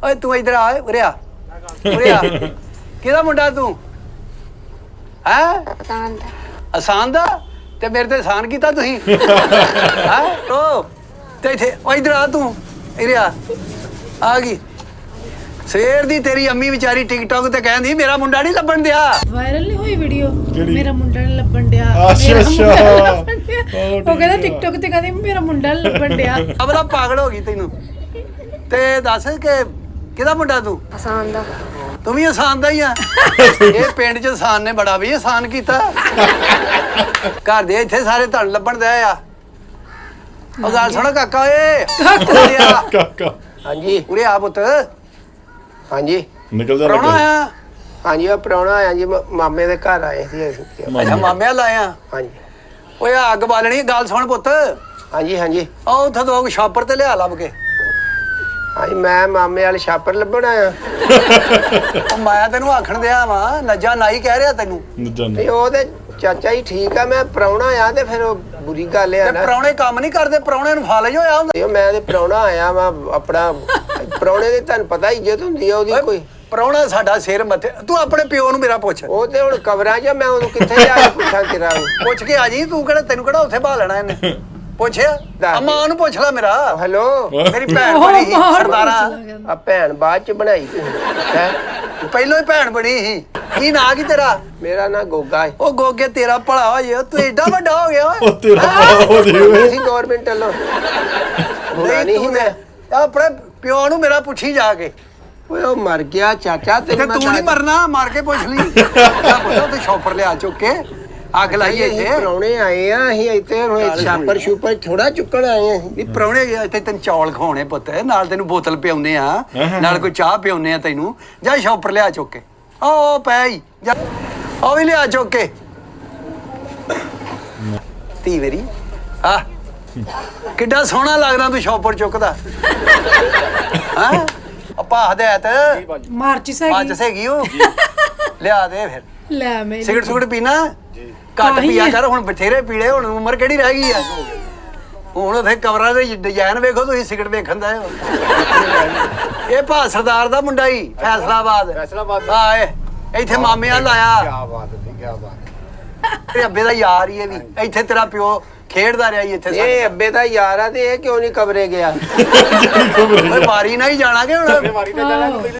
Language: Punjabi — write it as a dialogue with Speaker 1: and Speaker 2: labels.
Speaker 1: ਓਏ ਤੂੰ ਇੱਧਰ ਆ ਉਰੇ ਆ ਉਰੇ ਆ ਕਿਹਦਾ ਮੁੰਡਾ ਤੂੰ ਹੈ ਆਸਾਨ ਦਾ ਤੇ ਮੇਰੇ ਤੇ ਆਸਾਨ ਕੀਤਾ ਤੁਸੀਂ ਹੈ ਓ ਤੇ ਇੱਥੇ ਓ ਇੱਧਰ ਆ ਤੂੰ ਇਰੇ ਆ ਗਈ ਸਵੇਰ ਦੀ ਤੇਰੀ ਅੰਮੀ ਵਿਚਾਰੀ ਟਿਕਟੌਕ ਤੇ ਕਹਿੰਦੀ ਮੇਰਾ ਮੁੰਡਾ ਨਹੀਂ ਲੱਭਣ ਦਿਆ
Speaker 2: ਵਾਇਰਲ ਨਹੀਂ ਹੋਈ ਵੀਡੀਓ ਮੇਰਾ ਮੁੰਡਾ ਨਹੀਂ ਲੱਭਣ ਡਿਆ
Speaker 3: ਅੱਛਾ
Speaker 2: ਉਹ ਕਹਿੰਦਾ ਟਿਕਟੌਕ ਤੇ ਕਹਿੰਦੀ ਮੇਰਾ ਮੁੰਡਾ ਨਹੀਂ ਲੱਭਣ ਡਿਆ
Speaker 1: ਅਬਲਾ ਪਾਗਲ ਹੋ ਗਈ ਤੈਨੂੰ ਤੇ ਦੱਸ ਕਿ ਕਿਹਦਾ ਮੁੰਡਾ ਤੂੰ
Speaker 4: ਆਸਾਨ ਦਾ
Speaker 1: ਤੂੰ ਵੀ ਆਸਾਨ ਦਾ ਹੀ ਆ ਇਹ ਪਿੰਡ 'ਚ ਆਸਾਨ ਨੇ ਬੜਾ ਵੀ ਆਸਾਨ ਕੀਤਾ ਘਰ ਦੇ ਇੱਥੇ ਸਾਰੇ ਧਨ ਲੱਭਣ ਦੇ ਆ ਉਹ ਗੱਲ ਸੁਣ ਕਾਕਾ ਓਏ ਉਰੇ ਆ।
Speaker 3: ਕਾਕਾ
Speaker 5: ਹਾਂਜੀ
Speaker 1: ਉਰੇ ਆ ਪੁੱਤ
Speaker 5: ਹਾਂਜੀ
Speaker 3: ਨਿਕਲ ਜਾ
Speaker 1: ਪ੍ਰਾਹੁਣਾ
Speaker 3: ਲੱਗਾ
Speaker 1: ਆਇਆ
Speaker 5: ਹਾਂਜੀ ਉਹ ਪ੍ਰਾਹੁਣਾ ਆਇਆ ਜੀ ਮਾਮੇ ਦੇ ਘਰ ਆਏ ਸੀ ਅਸੀਂ।
Speaker 1: ਅੱਛਾ ਮਾਮਿਆਂ ਲਾਇਆ
Speaker 5: ਹਾਂਜੀ
Speaker 1: ਓਏ ਅੱਗ ਬਾਲਣੀ ਗੱਲ ਸੁਣ ਪੁੱਤ
Speaker 5: ਹਾਂਜੀ ਹਾਂਜੀ
Speaker 1: ਉਹ ਉੱਥੇ ਦੋ ਸ਼ਾਪਰ ਤੇ ਲਿਆ ਲੱਭ ਕੇ
Speaker 5: ਹਾਂਜੀ ਮੈਂ ਮਾਮੇ ਵਾਲੇ ਛਾਪਰ ਲੱਭਣ ਆਇਆ
Speaker 1: ਉਹ ਮਾਇਆ ਤੈਨੂੰ ਆਖਣ ਦਿਆ ਵਾ ਨੱਜਾ ਨਾਈ ਕਹਿ ਰਿਹਾ ਤੈਨੂੰ
Speaker 5: ਤੇ ਉਹ ਤੇ ਚਾਚਾ ਜੀ ਠੀਕ ਆ ਮੈਂ ਪ੍ਰਾਹੁਣਾ ਆਇਆ ਤੇ ਫਿਰ ਉਹ ਬੁਰੀ ਗੱਲ ਆ
Speaker 1: ਤੇ
Speaker 5: ਨਾ
Speaker 1: ਪ੍ਰਾਹੁਣੇ ਕੰਮ ਨਹੀਂ ਕਰਦੇ ਪ੍ਰਾਹੁਣੇ ਨੂੰ ਫਾਲਜ ਹੋਇਆ ਹੁੰਦਾ
Speaker 5: ਤੇ ਮੈਂ ਤੇ ਪ੍ਰਾਹੁਣਾ ਆਇਆ ਵਾ ਆਪਣਾ ਪ੍ਰਾਹੁਣੇ ਦੀ ਤੁਹਾਨੂੰ ਪਤਾ ਇੱਜ਼ਤ ਹੁੰਦੀ ਆ ਉਹਦੀ ਕੋਈ
Speaker 1: ਪ੍ਰਾਹੁਣਾ ਸਾਡਾ ਸਿਰ ਮੱਥੇ ਤੂੰ ਆਪਣੇ ਪਿਓ ਨੂੰ ਮੇਰਾ ਪੁੱਛ
Speaker 5: ਉਹ ਤੇ ਹੁਣ ਕਬਰਾਂ 'ਚ ਮੈਂ ਉਹਨੂੰ ਕਿੱਥੇ ਜਾ ਕੇ ਪੁੱਛਾਂ ਤੇਰਾ
Speaker 1: ਪੁੱਛ ਕੇ ਆ ਜੀ ਤੂੰ ਕਿਹੜਾ ਤੈਨੂੰ ਕਿਹੜਾ ਉੱਥੇ ਭਾਲ ਲੈਣਾ ਇਹਨੇ ਪੁੱਛਿਆ ਮਾਂ ਨੂੰ ਪੁੱਛ ਲੈ ਮੇਰਾ
Speaker 5: ਹੈਲੋ
Speaker 1: ਮੇਰੀ ਭੈਣ ਬਣੀ ਸੀ ਸਰਦਾਰਾ
Speaker 5: ਆ ਭੈਣ ਬਾਅਦ 'ਚ ਬਣਾਈ ਤੂੰ ਹੈ
Speaker 1: ਪਹਿਲੋਂ ਹੀ ਭੈਣ ਬਣੀ ਸੀ ਕੀ ਨਾਂ ਕੀ ਤੇਰਾ
Speaker 5: ਮੇਰਾ ਨਾਂ ਗੋਗਾ ਹੈ
Speaker 1: ਉਹ ਗੋਗੇ ਤੇਰਾ ਭਲਾ ਹੋ ਜੇ ਤੂੰ ਏਡਾ ਵੱਡਾ ਹੋ ਗਿਆ
Speaker 3: ਉਹ ਤੇਰਾ ਹੋ ਜੀ ਓਏ
Speaker 5: ਅਸੀਂ ਗਵਰਨਮੈਂਟ ਵੱਲੋਂ ਹੋਣਾ ਨਹੀਂ ਸੀ ਮੈਂ
Speaker 1: ਆਪਣੇ ਪਿਓ ਨੂੰ ਮੇਰਾ ਪੁੱਛੀ ਜਾ ਕੇ
Speaker 5: ਓਏ ਉਹ ਮਰ ਗਿਆ ਚਾਚਾ
Speaker 1: ਤੇ
Speaker 5: ਤੈਨੂੰ
Speaker 1: ਤੂੰ ਨਹੀਂ ਮਰਨਾ ਮਾਰ ਕੇ ਪੁੱਛ ਲਈ ਪੁੱਛੋ ਤੇ ਸ਼ੌਪਰ ਲਿਆ ਚੁੱਕ ਕੇ ਅੱਗ ਲਾਈਏ
Speaker 5: ਅਸੀਂ
Speaker 1: ਇੱਥੇ
Speaker 5: ਪ੍ਰਾਹੁਣੇ ਆਏ ਆ ਅਸੀਂ ਇੱਥੇ ਹੁਣ ਛਾਪਰ ਛੂਪਰ ਥੋੜਾ ਚੁੱਕਣ ਆਏ ਆ
Speaker 1: ਨਹੀਂ ਪ੍ਰਾਹੁਣੇ ਗਏ ਇੱਥੇ ਤੈਨੂੰ ਚੌਲ ਖਵਾਉਣੇ ਪੁੱਤ ਨਾਲ ਤੈਨੂੰ ਬੋਤਲ ਪਿਆਉਨੇ ਆ ਨਾਲ ਕੋਈ ਚਾਹ ਪਿਆਉਨੇ ਆ ਤੈਨੂੰ ਜਾ ਸ਼ੌਪਰ ਲਿਆ ਚੁੱਕ ਕੇ ਉਹ ਪੈ ਹੀ ਜਾ ਉਹ ਵੀ ਲਿਆ ਚੁੱਕ ਕੇ ਧੀ ਮੇਰੀ ਆ ਕਿੱਡਾ ਸੋਹਣਾ ਲੱਗਦਾ ਤੂੰ ਸ਼ੌਪਰ ਚੁੱਕਦਾ ਹਾਂ ਆਪਾਂ ਹਦਾਇਤ
Speaker 2: ਮਾਰਚਿਸ
Speaker 1: ਮਾਚ ਸੇਗੀ ਉਹ ਲਿਆ ਦੇ ਫਿਰ
Speaker 2: ਲੈ ਮੈਂ
Speaker 1: ਸਿਗਰਟ ਸੁਗਰਟ ਪੀਣਾ ਘੱਟ ਪੀਆ ਕਰ ਹੁਣ ਬਥੇਰੇ ਪੀੜੇ ਹੁਣ ਉਮਰ ਕਿਹੜੀ ਰਹਿ ਗਈ ਆ ਹੁਣ ਉਥੇ ਕਵਰਾਂ ਦੇ ਡਿਜ਼ਾਈਨ ਵੇਖੋ ਤੁਸੀਂ ਸਿਗਰਟ ਵੇਖਣ ਦਾ ਇਹ ਭਾ ਸਰਦਾਰ ਦਾ ਮੁੰਡਾ ਹੀ ਫੈਸਲਾਬਾਦ ਹਾਂ ਇਹ ਇੱਥੇ ਮਾਮਿਆਂ ਲਾਇਆ
Speaker 5: ਕੀ ਬਾਤ ਹੈ ਕੀ ਬਾਤ
Speaker 1: ਇਹ ਅੱਬੇ ਦਾ ਯਾਰ ਹੀ ਇਹ ਵੀ ਇੱਥੇ ਤੇਰਾ ਪਿਓ ਖੇਡਦਾ ਰਿਹਾ ਹੀ ਇੱਥੇ
Speaker 5: ਇਹ ਅੱਬੇ ਦਾ ਯਾਰ ਆ ਤੇ ਇਹ ਕਿਉਂ ਨਹੀਂ ਕਬਰੇ ਗਿਆ
Speaker 1: ਓਏ ਬਾਰੀ ਨਾਲ ਹੀ ਜਾਣਾਗੇ ਹੁਣ